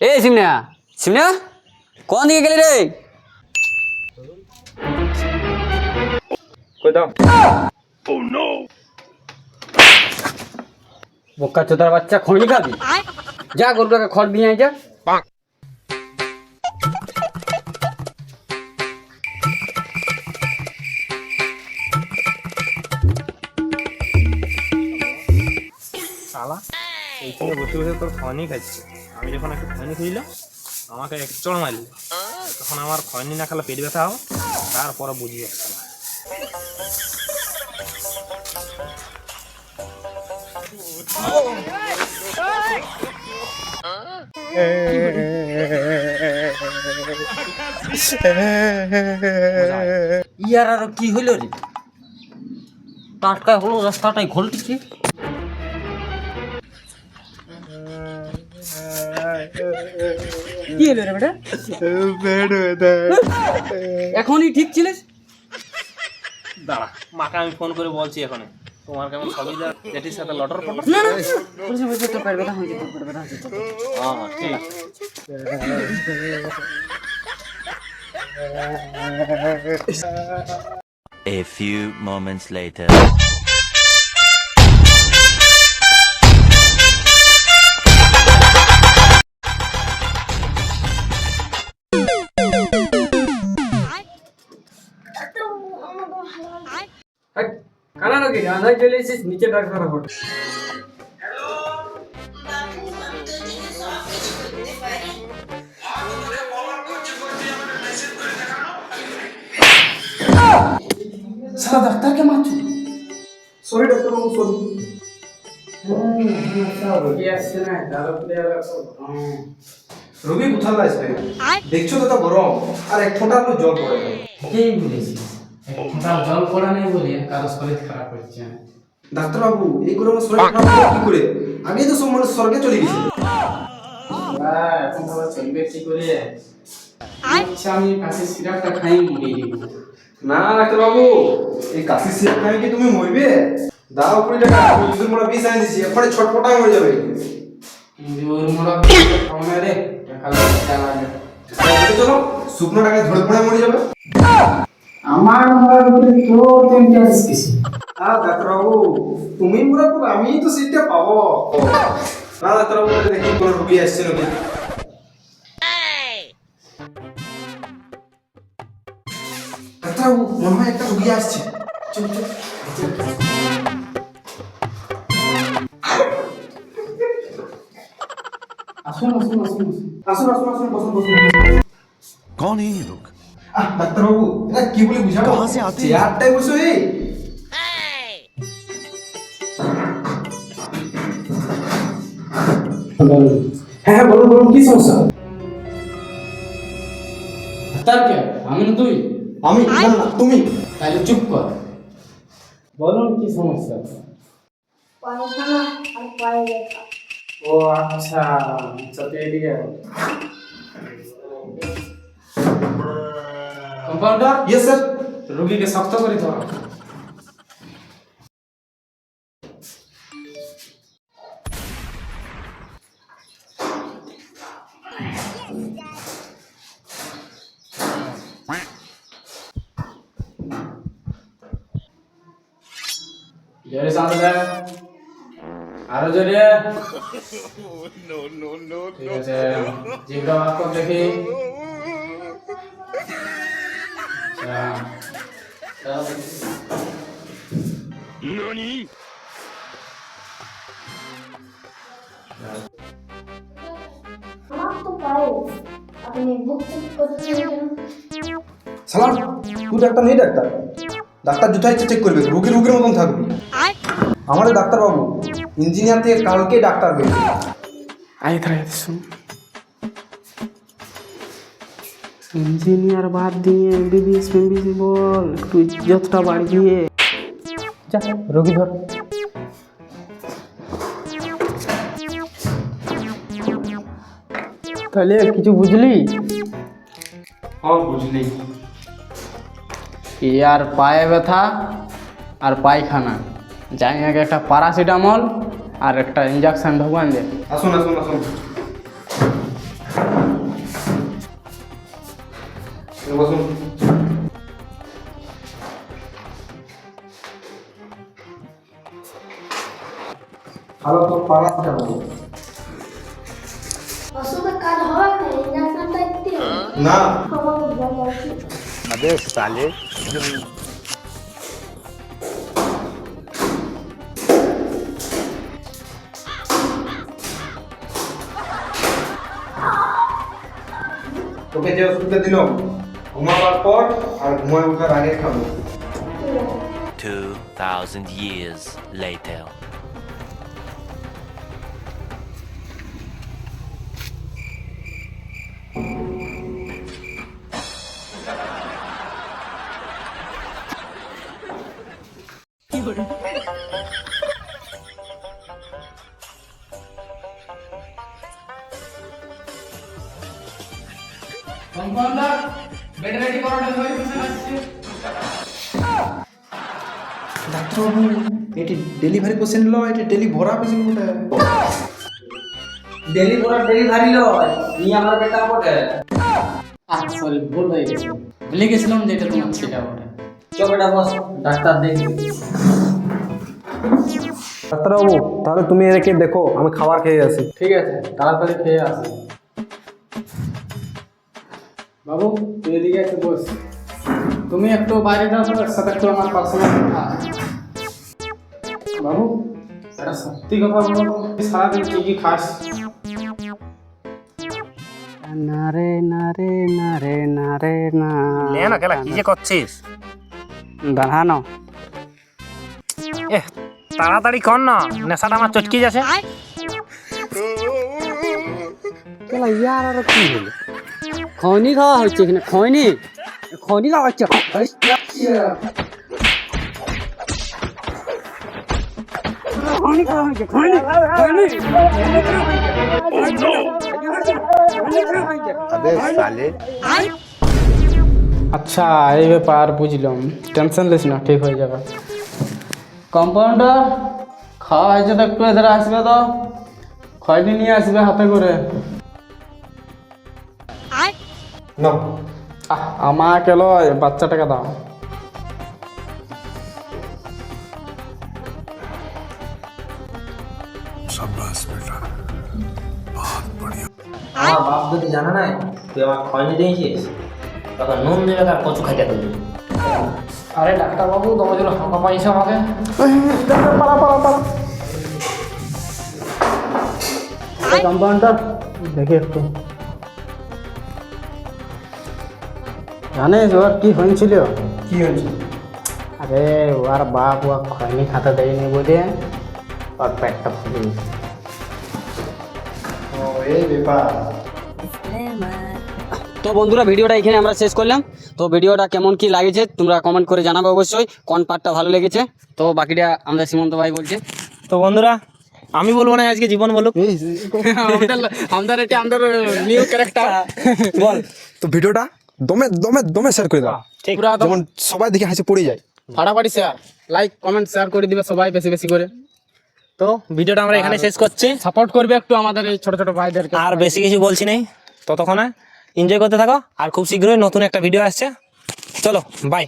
এই সিমনা সিমনা কোন দিকে গেলি রে? কই দাও। বোকা চোদার বাচ্চা খড়ি খাবি? যা গরুটাকে খড় দিয়ে আয় যা। শালা এইখানে বসে বসে তোর খয়নি খাচ্ছে। আমি যখন একটু খয়নি খুঁজলাম আমাকে এক চড় মারলে, তখন আমার খয়নি না খেলে পেট ব্যথা হবে, তারপরে বুঝিয়ে শালা। ইয়ার আর কি হইল রে? টাটকা হলো রাস্তাটাই ঘোলটিছে। কি হলো রে বেটা? এখনই ঠিক ছিলিস? দাঁড়া, মাকে আমি ফোন করে বলছি এখন। তোমার কেমন সুবিধা জেঠির সাথে লটর পটর? না না বুঝে বুঝে তো পেট ব্যথা হয়েছে, পেট ব্যথা হয়েছে। হ্যাঁ ঠিক আছে। A few moments later. কানা নাকি আনাই চলে এসেছিস নিচে ডাক্তার হবে। সারা ডাক্তারকে মারছো? সরি ডাক্তারবাবু, সরি। রোগী আসছে না রোগী কোথায় আসবে? দেখছো তো গরম, আর এক ফোঁটা জল পড়ে না। কি বলেছিস? জল পড়া নেই বলে কারো শরীর খারাপ হচ্ছে। ডাক্তারবাবু, এই গরমে শরীর খারাপ হলো কি করে? আগে তো সব মানুষ স্বর্গে চলে গেছে। এখন আবার চলবে কি করে? আচ্ছা আমি কাশি সিরাপটা খাই মরিয়ে দিব। না ডাক্তারবাবু, এই কাশি সিরাপ খাই কি তুমি মরবে? দাও 20 টাকা, আমি দুধের মোড়া বিষ আনি দিছি, এখানে ছটফটায় মরে যাবে। ওর মোড়া খাওয়া রে টাকা লাগে। চলো, শুকনো টাকায় ধরে পড়ে মরে যাবে। আমার মোড়ার উপরে তোর তিনটে আসছিস। ডাক্তারবাবু, তুমি মরে পর আমি তো সিটটা পাবো। না ডাক্তারবাবু, দেখি কোন রোগী আসছে নাকি। ডাক্তারবাবু, মনে হয় একটা রোগী আসছে। চল চল। আসুন আসুন আসুন আসুন আসুন আসুন, বসুন বসুন। कौन है ये लोग? ডাক্তারবাবু, এটা কি বলে বুঝাবো? कहाँ से आते हैं? চেয়ারটাই বসো। এই হ্যাঁ হ্যাঁ, বলুন বলুন, কি সমস্যা? ডাক্তার কে? আমি না তুই? আমি না না, তুমি। তাহলে চুপ কর। বলুন কি সমস্যা? পায়খানা আর পায়ে ব্যথা। ও আচ্ছা আচ্ছা, তো এদিকে কম্পাউন্ডার। Yes sir. রোগীকে শক্ত করে ধরো। জোরে সামনে দে, আরো জোরে। ঠিক আছে, জিভটা বার কর দেখি। আমার তো পায়ে, আপনি বুক চেক করছেন কেন? সালাম, তুই ডাক্তার নেই ডাক্তার। ডাক্তার জুতা ইচ্ছে চেক করবে, রোগীর রোগীর মতন থাকবে। আমাদের ডাক্তারবাবু ইঞ্জিনিয়ার থেকে কালকে ডাক্তার হয়েছে। আয় ধরে শুন, ইঞ্জিনিয়ার বাদ দিয়ে এমবিবিএস এমবিসি বল, একটু ইজ্জতটা বাড়িয়ে যা। রোগী ধর। তাহলে কিছু বুঝলি? হ্যাঁ বুঝলি। আর পায়ে ব্যথা আর পায়খানা, যাই আগে একটা প্যারাসিটামল আর একটা ইঞ্জেকশন ঢোকান দে। আসুন আসুন আসুন। বসুন। ভালো তো প্যারাসিটামল। ওষুধের কাজ হবে না, ইঞ্জেকশনটা দিতে হবে। না আমার বলা উচিত। अबे साले তোকে যে ওষুধটা দিল ঘুমাবার পর আর ঘুমায় ওঠার আগে খাবো। 2000 years later. ডাক্তারবাবু এটি ডেলিভারি পেশেন্ট লয়, এটি ডেলি ভরা পেশেন্ট বটে। ডেলি পুরো ডেলিভারি লয়, নিয়ে আমার বেটা বটে। সরি, ভুল হয়ে গেছে, ভুলে গেছিলাম যে এটা তোমার ছেলে বটে। চল বেটা বস, ডাক্তার দেখবি। ডাক্তারবাবু তাহলে তুমি এদেরকে দেখো, আমি খাবার খেয়ে আসি। ঠিক আছে, তাড়াতাড়ি খেয়ে আসি। বাবু তুই এদিকে একটু বস, তুমি একটু বাইরে যাও তো, একসাথে একটু আমার পার্সোনাল কথা। বাবু একটা সত্যি কথা বলো, তুই সারাদিন কি কি খাস? না রে না রে না রে না রে না। লে না কেলা কি যে করছিস? দাঁড়ানো। তাড়াতাড়ি কর না, নেশাটা আমার চটকে যাচ্ছে। কেলা ইয়ার আর কি হলো? খনি খাওয়া হচ্ছে এখানে, খনি খনি খাওয়া হচ্ছে। খনি খাওয়া হচ্ছে, খনি খনি। अबे साले আচ্ছা এই ব্যাপার বুঝলাম, টেনশন লিস না, ঠিক হয়ে যাবে। কম্পাউন্ডার খাওয়া হয়েছে তো, একটু এধারে আসবে তো, খয়নি নিয়ে আসবে হাতে করে। না আমাকে লয়, বাচ্চাটাকে দাও। আমার বাপ যদি জানা নাই তুই আমার খয়নি দিয়েছিস, তখন নুন দেবে আর কচু খাইতে দেবে। আরে ডাক্তারবাবু তোমার জন্য ফাঁকা পাইছে আমাকে। কম্পাউন্ডার দেখি একটু, জানিস ওর কি হয়েছিল? কি হয়েছে? আরে ওর বাপ ও খয়নি খাতে দেয়নি বলে ওর পেটটা ফুলে গেছে। ও এই ব্যাপার। তো বন্ধুরা ভিডিওটা এখানে আমরা শেষ করলাম। তো ভিডিওটা কেমন কি লাগেছে তোমরা কমেন্ট করে জানাবে অবশ্যই, কোন পার্টটা ভালো লেগেছে। তো বাকিটা আমরা সীমন্ত ভাই বলছে। তো বন্ধুরা আমি বলবো না, আজকে জীবন বলুক। আমাদের এটা আমাদের নিউ ক্যারেক্টার বল। তো ভিডিওটা দমে দমে দমে শেয়ার করে দাও, ঠিক, পুরা যেমন সবাই দেখে হাসি পড়ে যায়। ফাটাফাটি শেয়ার, লাইক কমেন্ট শেয়ার করে দিবে সবাই বেশি বেশি করে। তো ভিডিওটা আমরা এখানে শেষ করছি। সাপোর্ট করবে একটু আমাদের এই ছোট ছোট ভাইদেরকে। আর বেশি কিছু বলছি নাই, ততক্ষণে এনজয় করতে থাকো। আর খুব শীঘ্রই নতুন একটা ভিডিও আসছে। চলো বাই।